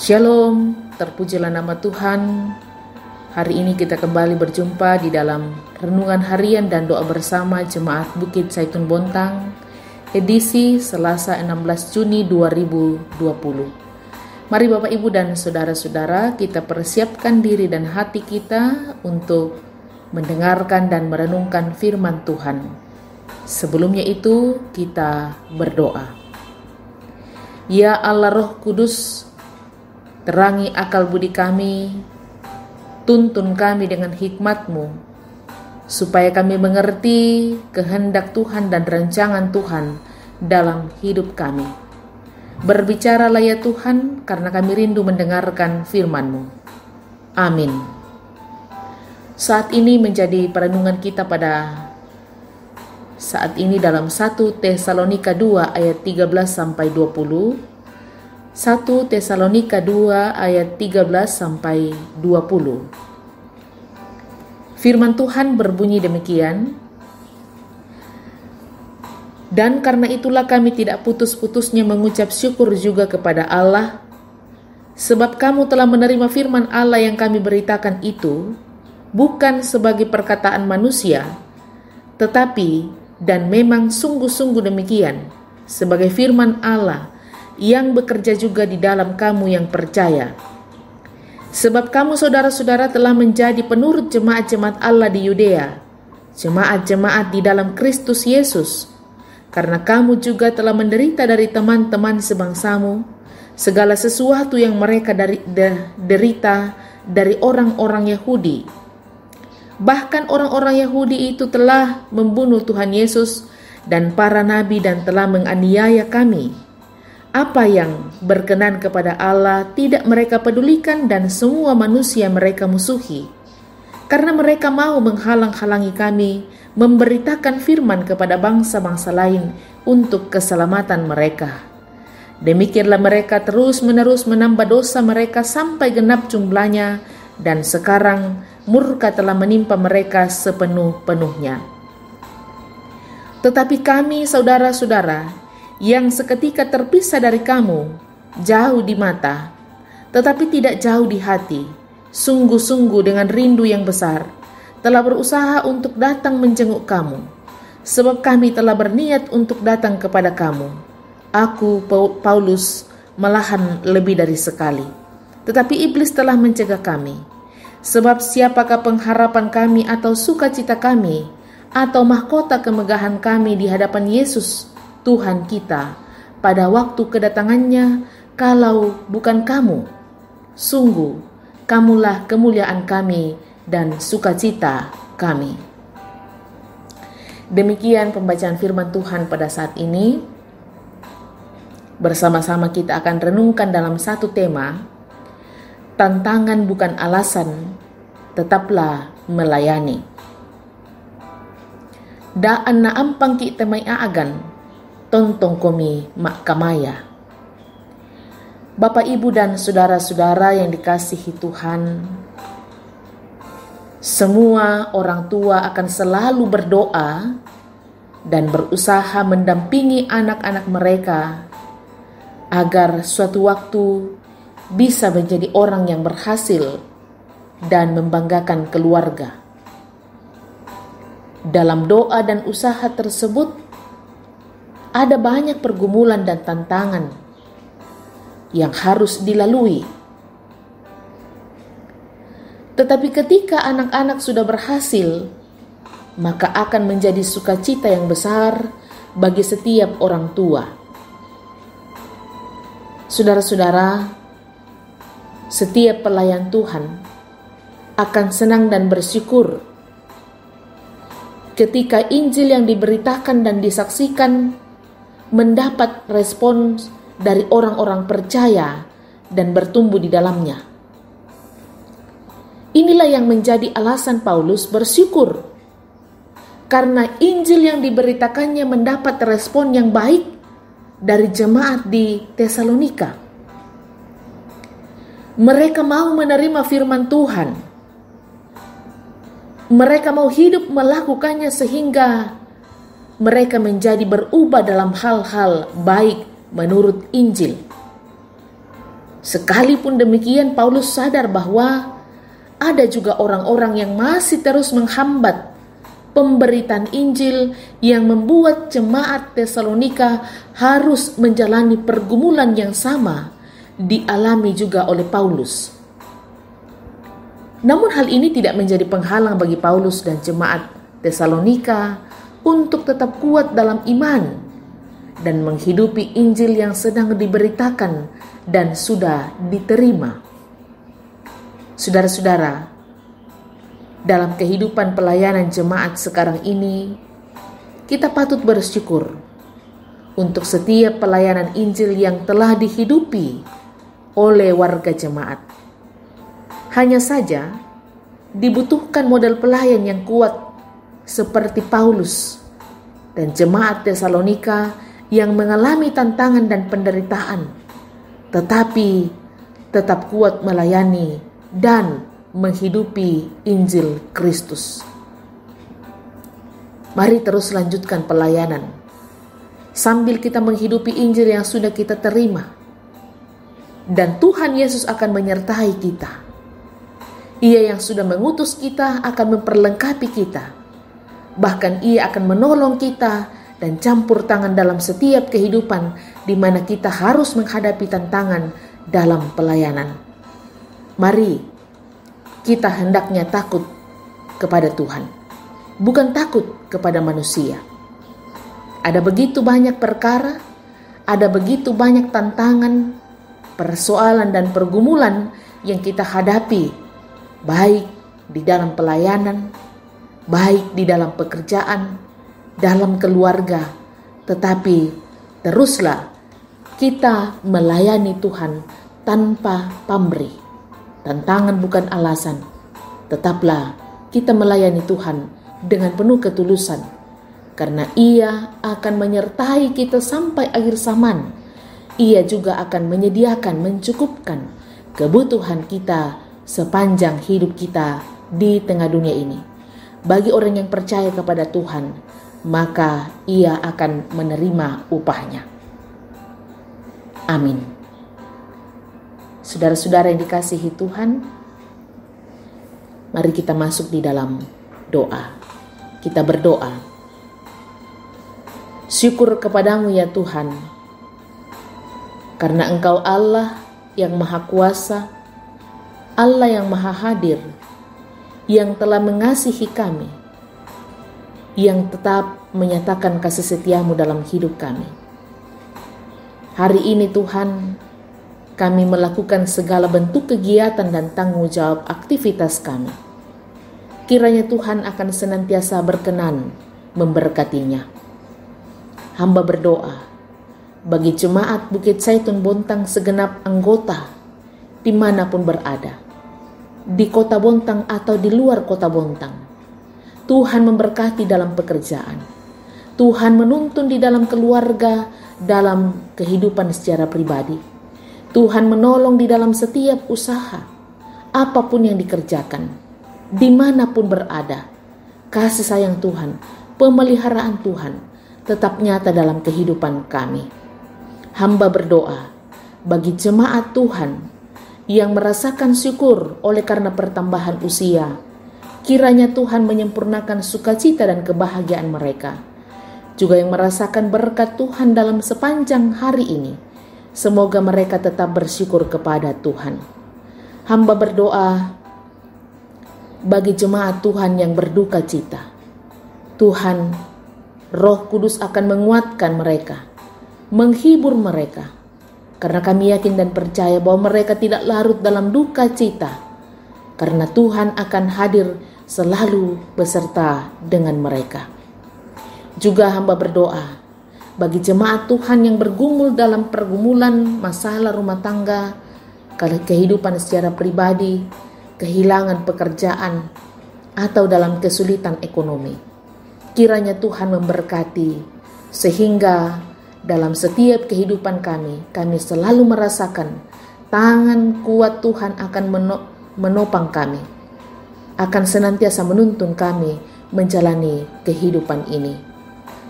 Shalom, terpujilah nama Tuhan. Hari ini kita kembali berjumpa di dalam renungan harian dan doa bersama Jemaat Bukit Zaitun Bontang, edisi Selasa 16 Juni 2020. Mari Bapak Ibu dan Saudara-saudara, kita persiapkan diri dan hati kita untuk mendengarkan dan merenungkan firman Tuhan. Sebelumnya itu kita berdoa. Ya Allah Roh Kudus, terangi akal budi kami, tuntun kami dengan hikmat-Mu, supaya kami mengerti kehendak Tuhan dan rancangan Tuhan dalam hidup kami. Berbicaralah ya Tuhan, karena kami rindu mendengarkan firman-Mu. Amin. Saat ini menjadi perenungan kita pada saat ini dalam 1 Tesalonika 2 ayat 13-20. 1 Tesalonika 2 ayat 13-20. Firman Tuhan berbunyi demikian. Dan karena itulah kami tidak putus-putusnya mengucap syukur juga kepada Allah, sebab kamu telah menerima firman Allah yang kami beritakan itu, bukan sebagai perkataan manusia, tetapi dan memang sungguh-sungguh demikian, sebagai firman Allah yang bekerja juga di dalam kamu yang percaya. Sebab kamu saudara-saudara telah menjadi penurut jemaat-jemaat Allah di Yudea, jemaat-jemaat di dalam Kristus Yesus, karena kamu juga telah menderita dari teman-teman sebangsamu, segala sesuatu yang mereka derita dari orang-orang Yahudi. Bahkan orang-orang Yahudi itu telah membunuh Tuhan Yesus dan para nabi dan telah menganiaya kami. Apa yang berkenan kepada Allah tidak mereka pedulikan, dan semua manusia mereka musuhi. Karena mereka mau menghalang-halangi kami memberitakan firman kepada bangsa-bangsa lain untuk keselamatan mereka. Demikianlah mereka terus-menerus menambah dosa mereka sampai genap jumlahnya, dan sekarang murka telah menimpa mereka sepenuh-penuhnya. Tetapi kami saudara-saudara yang seketika terpisah dari kamu, jauh di mata, tetapi tidak jauh di hati, sungguh-sungguh dengan rindu yang besar, telah berusaha untuk datang menjenguk kamu, sebab kami telah berniat untuk datang kepada kamu. Aku, Paulus, malahan lebih dari sekali, tetapi iblis telah mencegah kami. Sebab siapakah pengharapan kami atau sukacita kami, atau mahkota kemegahan kami di hadapan Yesus, Tuhan kita, pada waktu kedatangannya, kalau bukan kamu? Sungguh, kamulah kemuliaan kami dan sukacita kami. Demikian pembacaan firman Tuhan pada saat ini. Bersama-sama kita akan renungkan dalam satu tema, tantangan bukan alasan, tetaplah melayani. Daan na ampang ki temay aagan, tontong komi mak kamaya. Bapak, Ibu, dan saudara-saudara yang dikasihi Tuhan, semua orang tua akan selalu berdoa dan berusaha mendampingi anak-anak mereka agar suatu waktu bisa menjadi orang yang berhasil dan membanggakan keluarga. Dalam doa dan usaha tersebut ada banyak pergumulan dan tantangan yang harus dilalui. Tetapi ketika anak-anak sudah berhasil, maka akan menjadi sukacita yang besar bagi setiap orang tua. Saudara-saudara, setiap pelayan Tuhan akan senang dan bersyukur ketika Injil yang diberitakan dan disaksikan mendapat respons dari orang-orang percaya dan bertumbuh di dalamnya. Inilah yang menjadi alasan Paulus bersyukur, karena Injil yang diberitakannya mendapat respon yang baik dari jemaat di Tesalonika. Mereka mau menerima firman Tuhan. Mereka mau hidup melakukannya sehingga mereka menjadi berubah dalam hal-hal baik menurut Injil. Sekalipun demikian, Paulus sadar bahwa ada juga orang-orang yang masih terus menghambat pemberitaan Injil yang membuat jemaat Tesalonika harus menjalani pergumulan yang sama dialami juga oleh Paulus. Namun hal ini tidak menjadi penghalang bagi Paulus dan jemaat Tesalonika untuk tetap kuat dalam iman dan menghidupi Injil yang sedang diberitakan dan sudah diterima. Saudara-saudara, dalam kehidupan pelayanan jemaat sekarang ini, kita patut bersyukur untuk setiap pelayanan Injil yang telah dihidupi oleh warga jemaat. Hanya saja, dibutuhkan model pelayan yang kuat seperti Paulus dan jemaat Tesalonika yang mengalami tantangan dan penderitaan, tetapi tetap kuat melayani dan menghidupi Injil Kristus. Mari terus lanjutkan pelayanan sambil kita menghidupi Injil yang sudah kita terima, dan Tuhan Yesus akan menyertai kita. Ia yang sudah mengutus kita akan memperlengkapi kita. Bahkan Ia akan menolong kita dan campur tangan dalam setiap kehidupan di mana kita harus menghadapi tantangan dalam pelayanan. Mari kita hendaknya takut kepada Tuhan, bukan takut kepada manusia. Ada begitu banyak perkara, ada begitu banyak tantangan, persoalan dan pergumulan yang kita hadapi, baik di dalam pelayanan, baik di dalam pekerjaan, dalam keluarga. Tetapi teruslah kita melayani Tuhan tanpa pamrih. Tantangan bukan alasan. Tetaplah kita melayani Tuhan dengan penuh ketulusan, karena Ia akan menyertai kita sampai akhir zaman. Ia juga akan menyediakan, mencukupkan kebutuhan kita sepanjang hidup kita di tengah dunia ini. Bagi orang yang percaya kepada Tuhan, maka ia akan menerima upahnya. Amin. Saudara-saudara yang dikasihi Tuhan, mari kita masuk di dalam doa. Kita berdoa. Syukur kepadamu ya Tuhan, karena Engkau Allah yang Maha Kuasa, Allah yang Maha Hadir, yang telah mengasihi kami, yang tetap menyatakan kasih setia-Mu dalam hidup kami. Hari ini Tuhan, kami melakukan segala bentuk kegiatan dan tanggung jawab aktivitas kami. Kiranya Tuhan akan senantiasa berkenan memberkatinya. Hamba berdoa bagi jemaat Bukit Zaitun Bontang segenap anggota dimanapun berada, di kota Bontang atau di luar kota Bontang. Tuhan memberkati dalam pekerjaan. Tuhan menuntun di dalam keluarga, dalam kehidupan secara pribadi. Tuhan menolong di dalam setiap usaha, apapun yang dikerjakan, dimanapun berada. Kasih sayang Tuhan, pemeliharaan Tuhan tetap nyata dalam kehidupan kami. Hamba berdoa bagi jemaat Tuhan yang merasakan syukur oleh karena pertambahan usia. Kiranya Tuhan menyempurnakan sukacita dan kebahagiaan mereka. Juga yang merasakan berkat Tuhan dalam sepanjang hari ini, semoga mereka tetap bersyukur kepada Tuhan. Hamba berdoa bagi jemaat Tuhan yang berduka cita. Tuhan, Roh Kudus akan menguatkan mereka, menghibur mereka, karena kami yakin dan percaya bahwa mereka tidak larut dalam duka cita, karena Tuhan akan hadir selalu beserta dengan mereka. Juga hamba berdoa bagi jemaat Tuhan yang bergumul dalam pergumulan masalah rumah tangga, kehidupan secara pribadi, kehilangan pekerjaan, atau dalam kesulitan ekonomi. Kiranya Tuhan memberkati, sehingga dalam setiap kehidupan kami selalu merasakan tangan kuat Tuhan akan menopang kami, akan senantiasa menuntun kami menjalani kehidupan ini.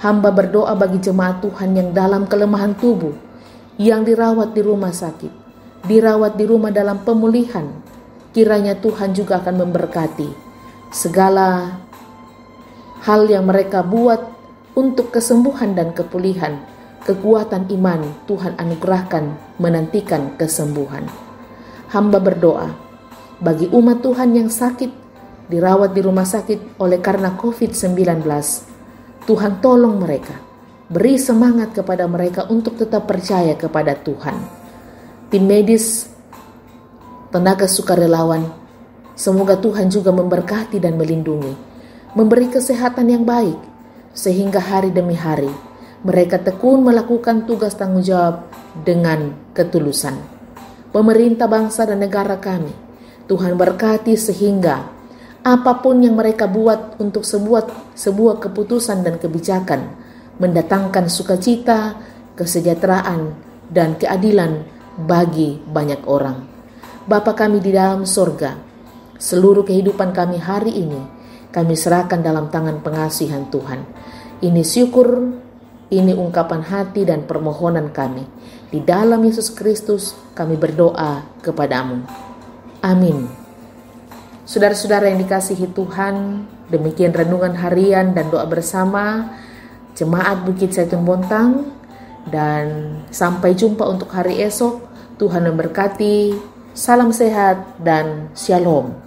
Hamba berdoa bagi jemaat Tuhan yang dalam kelemahan tubuh, yang dirawat di rumah sakit, dirawat di rumah dalam pemulihan, kiranya Tuhan juga akan memberkati segala hal yang mereka buat untuk kesembuhan dan kepulihan. Kekuatan iman Tuhan anugerahkan menantikan kesembuhan. Hamba berdoa bagi umat Tuhan yang sakit, dirawat di rumah sakit oleh karena COVID-19. Tuhan tolong mereka, beri semangat kepada mereka untuk tetap percaya kepada Tuhan. Tim medis, tenaga sukarelawan, semoga Tuhan juga memberkati dan melindungi, memberi kesehatan yang baik, sehingga hari demi hari mereka tekun melakukan tugas tanggung jawab dengan ketulusan. Pemerintah bangsa dan negara kami, Tuhan berkati sehingga apapun yang mereka buat untuk sebuah keputusan dan kebijakan mendatangkan sukacita, kesejahteraan, dan keadilan bagi banyak orang. Bapa kami di dalam sorga, seluruh kehidupan kami hari ini kami serahkan dalam tangan pengasihan Tuhan. Ini syukur, ini ungkapan hati dan permohonan kami. Di dalam Yesus Kristus kami berdoa kepadamu. Amin. Saudara-saudara yang dikasihi Tuhan, demikian renungan harian dan doa bersama Jemaat Bukit Zaitun Bontang, dan sampai jumpa untuk hari esok. Tuhan memberkati. Salam sehat dan shalom.